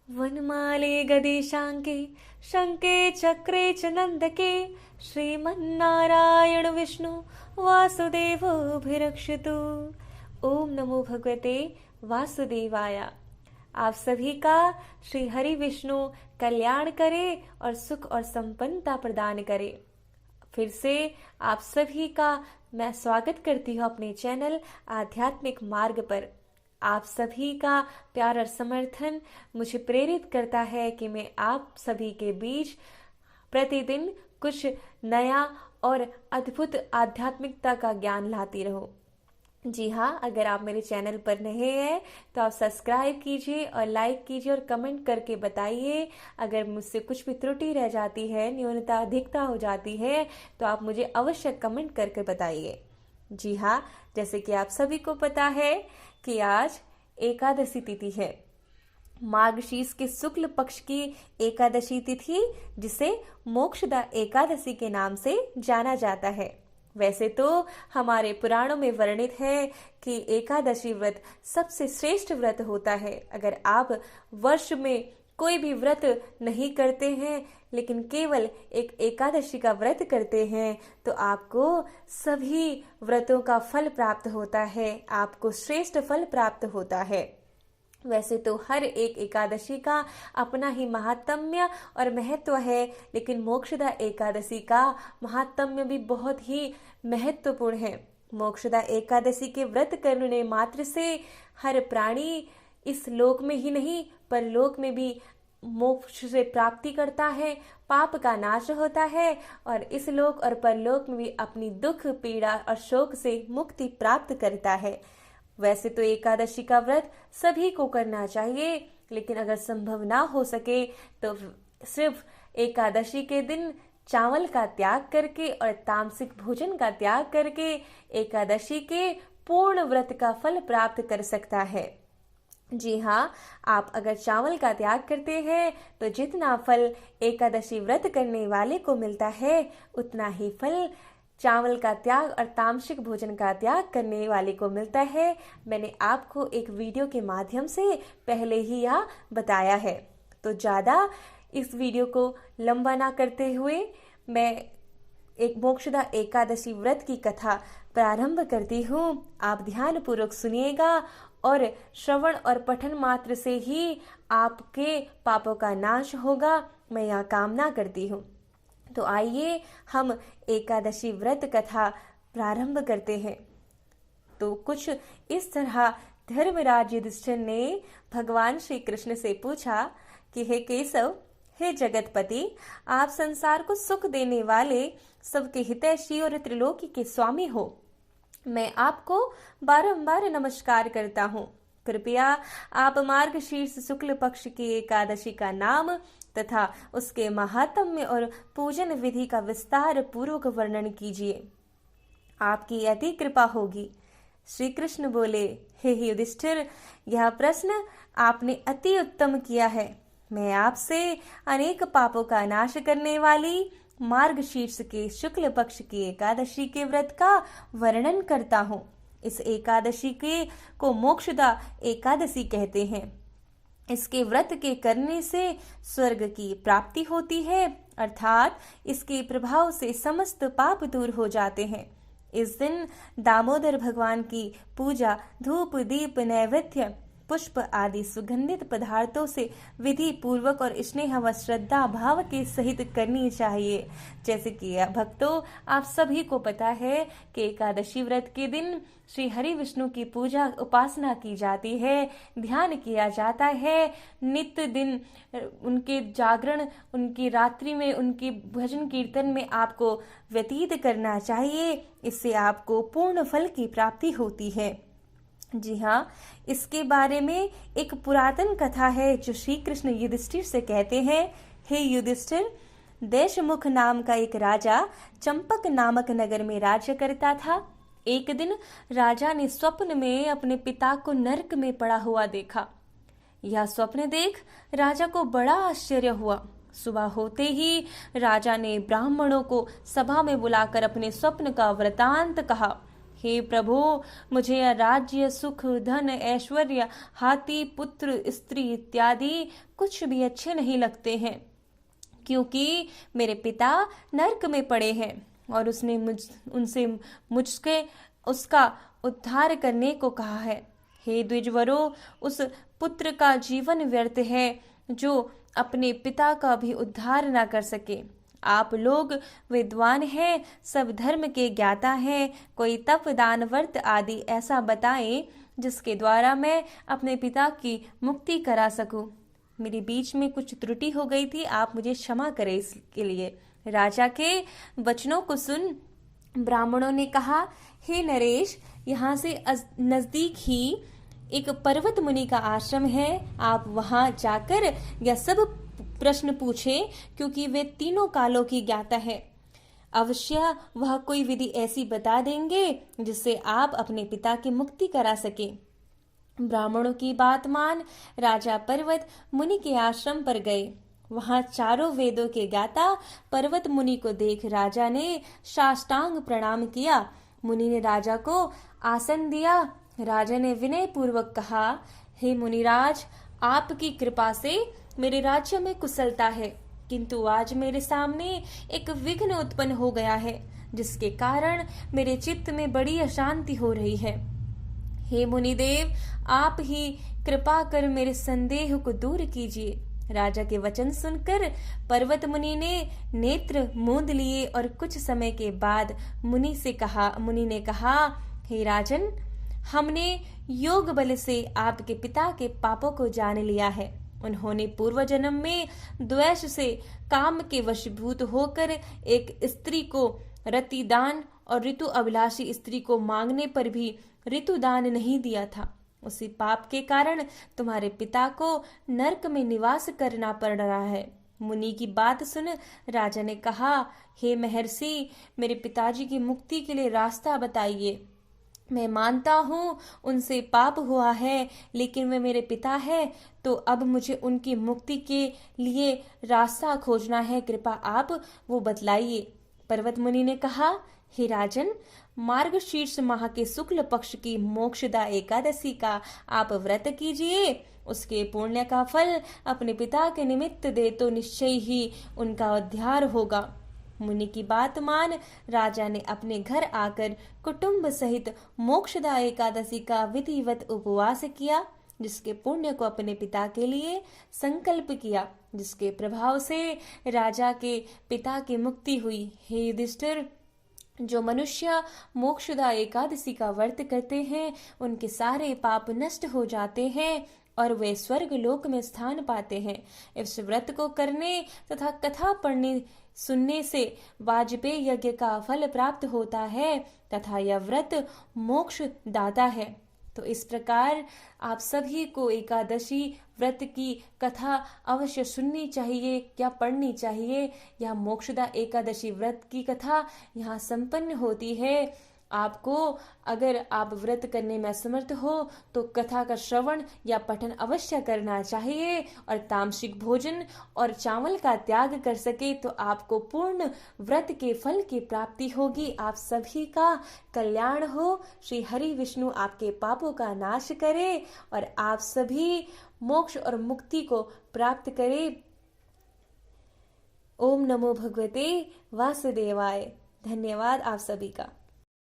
वनमाले गदिशाङ्के शङ्के चक्रे च नन्दके श्रीमन्नारायण विष्णु वासुदेवोऽभिरक्षतु। ओम नमो भगवते वासुदेवाय। आप सभी का श्री हरि विष्णु कल्याण करे और सुख और संपन्नता प्रदान करे। फिर से आप सभी का मैं स्वागत करती हूँ अपने चैनल आध्यात्मिक मार्ग पर। आप सभी का प्यार और समर्थन मुझे प्रेरित करता है कि मैं आप सभी के बीच प्रतिदिन कुछ नया और अद्भुत आध्यात्मिकता का ज्ञान लाती रहूं। जी हाँ, अगर आप मेरे चैनल पर नए हैं तो आप सब्सक्राइब कीजिए और लाइक कीजिए और कमेंट करके बताइए। अगर मुझसे कुछ भी त्रुटि रह जाती है, न्यूनता अधिकता हो जाती है, तो आप मुझे अवश्य कमेंट करके बताइए। जी हाँ, जैसे कि आप सभी को पता है कि आज एकादशी तिथि है, मार्गशीर्ष के शुक्ल पक्ष की एकादशी तिथि, जिसे मोक्षदा एकादशी के नाम से जाना जाता है। वैसे तो हमारे पुराणों में वर्णित है कि एकादशी व्रत सबसे श्रेष्ठ व्रत होता है। अगर आप वर्ष में कोई भी व्रत नहीं करते हैं लेकिन केवल एक एकादशी का व्रत करते हैं तो आपको सभी व्रतों का फल प्राप्त होता है, आपको श्रेष्ठ फल प्राप्त होता है। वैसे तो हर एक एकादशी का अपना ही महात्म्य और महत्व है, लेकिन मोक्षदा एकादशी का महात्म्य भी बहुत ही महत्वपूर्ण है। मोक्षदा एकादशी के व्रत करने मात्र से हर प्राणी इस लोक में ही नहीं परलोक में भी मोक्ष से प्राप्ति करता है, पाप का नाश होता है और इस लोक और परलोक में भी अपनी दुख पीड़ा और शोक से मुक्ति प्राप्त करता है। वैसे तो एकादशी का व्रत सभी को करना चाहिए, लेकिन अगर संभव ना हो सके तो सिर्फ एकादशी के दिन चावल का त्याग करके और तामसिक भोजन का त्याग करके एकादशी के पूर्ण व्रत का फल प्राप्त कर सकता है। जी हाँ, आप अगर चावल का त्याग करते हैं तो जितना फल एकादशी व्रत करने वाले को मिलता है उतना ही फल चावल का त्याग और तामसिक भोजन का त्याग करने वाले को मिलता है। मैंने आपको एक वीडियो के माध्यम से पहले ही यह बताया है, तो ज़्यादा इस वीडियो को लंबा ना करते हुए मैं एक मोक्षदा एकादशी व्रत की कथा प्रारंभ करती हूँ। आप ध्यान पूर्वक सुनिएगा और श्रवण और पठन मात्र से ही आपके पापों का नाश होगा, मैं यह कामना करती हूँ। तो आइए हम एकादशी व्रत कथा प्रारंभ करते हैं। तो कुछ इस तरह धर्मराज युधिष्ठिर ने भगवान श्री कृष्ण से पूछा कि हे केशव, हे जगतपति, आप संसार को सुख देने वाले, सबके हितैषी और त्रिलोकी के स्वामी हो। मैं आपको बारंबार नमस्कार करता हूँ। कृपया आप मार्गशीर्ष शुक्ल पक्ष की एकादशी का नाम तथा उसके महात्म्य और पूजन विधि का विस्तार पूर्वक वर्णन कीजिए, आपकी अति कृपा होगी। श्री कृष्ण बोले, हे युधिष्ठिर, यह प्रश्न आपने अति उत्तम किया है। मैं आपसे अनेक पापों का नाश करने वाली मार्गशीर्ष के शुक्ल पक्ष की एकादशी के व्रत का वर्णन करता हूँ। इस एकादशी के को मोक्षदा एकादशी कहते हैं। इसके व्रत के करने से स्वर्ग की प्राप्ति होती है, अर्थात इसके प्रभाव से समस्त पाप दूर हो जाते हैं। इस दिन दामोदर भगवान की पूजा धूप दीप नैवेद्य पुष्प आदि सुगंधित पदार्थों से विधि पूर्वक और स्नेह व श्रद्धा भाव के सहित करनी चाहिए। जैसे कि भक्तों, आप सभी को पता है कि एकादशी व्रत के दिन श्री हरि विष्णु की पूजा उपासना की जाती है, ध्यान किया जाता है। नित्य दिन उनके जागरण, उनकी रात्रि में, उनकी भजन कीर्तन में आपको व्यतीत करना चाहिए। इससे आपको पूर्ण फल की प्राप्ति होती है। जी हाँ, इसके बारे में एक पुरातन कथा है जो श्री कृष्ण युधिष्ठिर से कहते हैं, हे युधिष्ठिर, देशमुख नाम का एक राजा चंपक नामक नगर में राज्य करता था। एक दिन राजा ने स्वप्न में अपने पिता को नरक में पड़ा हुआ देखा। यह स्वप्न देख राजा को बड़ा आश्चर्य हुआ। सुबह होते ही राजा ने ब्राह्मणों को सभा में बुलाकर अपने स्वप्न का वृतांत कहा। हे प्रभु, मुझे राज्य, सुख, धन, ऐश्वर्य, हाथी, पुत्र, स्त्री इत्यादि कुछ भी अच्छे नहीं लगते हैं, क्योंकि मेरे पिता नरक में पड़े हैं और उसने मुझसे उसका उद्धार करने को कहा है। हे द्विजवरो, उस पुत्र का जीवन व्यर्थ है जो अपने पिता का भी उद्धार ना कर सके। आप लोग विद्वान हैं, सब धर्म के ज्ञाता हैं, कोई तप, दान, व्रत आदि ऐसा बताएं जिसके द्वारा मैं अपने पिता की मुक्ति करा सकूं। मेरे बीच में कुछ त्रुटि हो गई थी, आप मुझे क्षमा करें इसके लिए। राजा के वचनों को सुन ब्राह्मणों ने कहा, हे नरेश, यहाँ से नजदीक ही एक पर्वत मुनि का आश्रम है, आप वहां जाकर यह सब प्रश्न पूछें, क्योंकि वे तीनों कालों की ज्ञाता है। अवश्य वह कोई विधि ऐसी बता देंगे जिससे आप अपने पिता की मुक्ति करा सके। ब्राह्मणों की बात मान राजा पर्वत मुनि के आश्रम पर गए। वहां चारों वेदों के ज्ञाता पर्वत मुनि को देख राजा ने साष्टांग प्रणाम किया। मुनि ने राजा को आसन दिया। राजा ने विनय पूर्वक कहा, हे मुनिराज, आपकी कृपा से मेरे राज्य में कुशलता है, किंतु आज मेरे सामने एक विघ्न उत्पन्न हो गया है, जिसके कारण मेरे चित्त में बड़ी अशांति हो रही है। हे मुनिदेव, आप ही कृपा कर मेरे संदेह को दूर कीजिए। राजा के वचन सुनकर पर्वत मुनि ने नेत्र मूंद लिए और कुछ समय के बाद मुनि ने कहा, हे राजन, हमने योग बल से आपके पिता के पापों को जान लिया है। उन्होंने पूर्व जन्म में द्वेष से काम के वशीभूत होकर एक स्त्री को रतिदान और ऋतु अभिलाषी स्त्री को मांगने पर भी ऋतुदान नहीं दिया था। उसी पाप के कारण तुम्हारे पिता को नरक में निवास करना पड़ रहा है। मुनि की बात सुन राजा ने कहा, हे महर्षि, मेरे पिताजी की मुक्ति के लिए रास्ता बताइए। मैं मानता हूँ उनसे पाप हुआ है, लेकिन वे मेरे पिता है, तो अब मुझे उनकी मुक्ति के लिए रास्ता खोजना है, कृपा आप वो बतलाइए। पर्वत मुनि ने कहा, हे राजन, मार्गशीर्ष माह के शुक्ल पक्ष की मोक्षदा एकादशी का आप व्रत कीजिए। उसके पुण्य का फल अपने पिता के निमित्त दे तो निश्चय ही उनका उद्धार होगा। मुनि की बात मान राजा ने अपने घर आकर कुटुंब सहित मोक्षदा एकादशी का विधिवत उपवास किया, जिसके पुण्य को अपने पिता के लिए संकल्प किया, जिसके प्रभाव से राजा के पिता की मुक्ति हुई। हे युधिष्ठिर, जो मनुष्य मोक्षदा एकादशी का व्रत करते हैं, उनके सारे पाप नष्ट हो जाते हैं और वे स्वर्ग लोक में स्थान पाते हैं। इस व्रत को करने तथा कथा पढ़ने सुनने से वाजपेयी यज्ञ का फल प्राप्त होता है तथा यह व्रत मोक्ष दाता है। तो इस प्रकार आप सभी को एकादशी व्रत की कथा अवश्य सुननी चाहिए या पढ़नी चाहिए। यह मोक्षदा एकादशी व्रत की कथा यहाँ संपन्न होती है। आपको अगर आप व्रत करने में असमर्थ हो तो कथा का श्रवण या पठन अवश्य करना चाहिए और तामसिक भोजन और चावल का त्याग कर सके तो आपको पूर्ण व्रत के फल की प्राप्ति होगी। आप सभी का कल्याण हो। श्री हरि विष्णु आपके पापों का नाश करे और आप सभी मोक्ष और मुक्ति को प्राप्त करें। ओम नमो भगवते वासुदेवाय। धन्यवाद आप सभी का।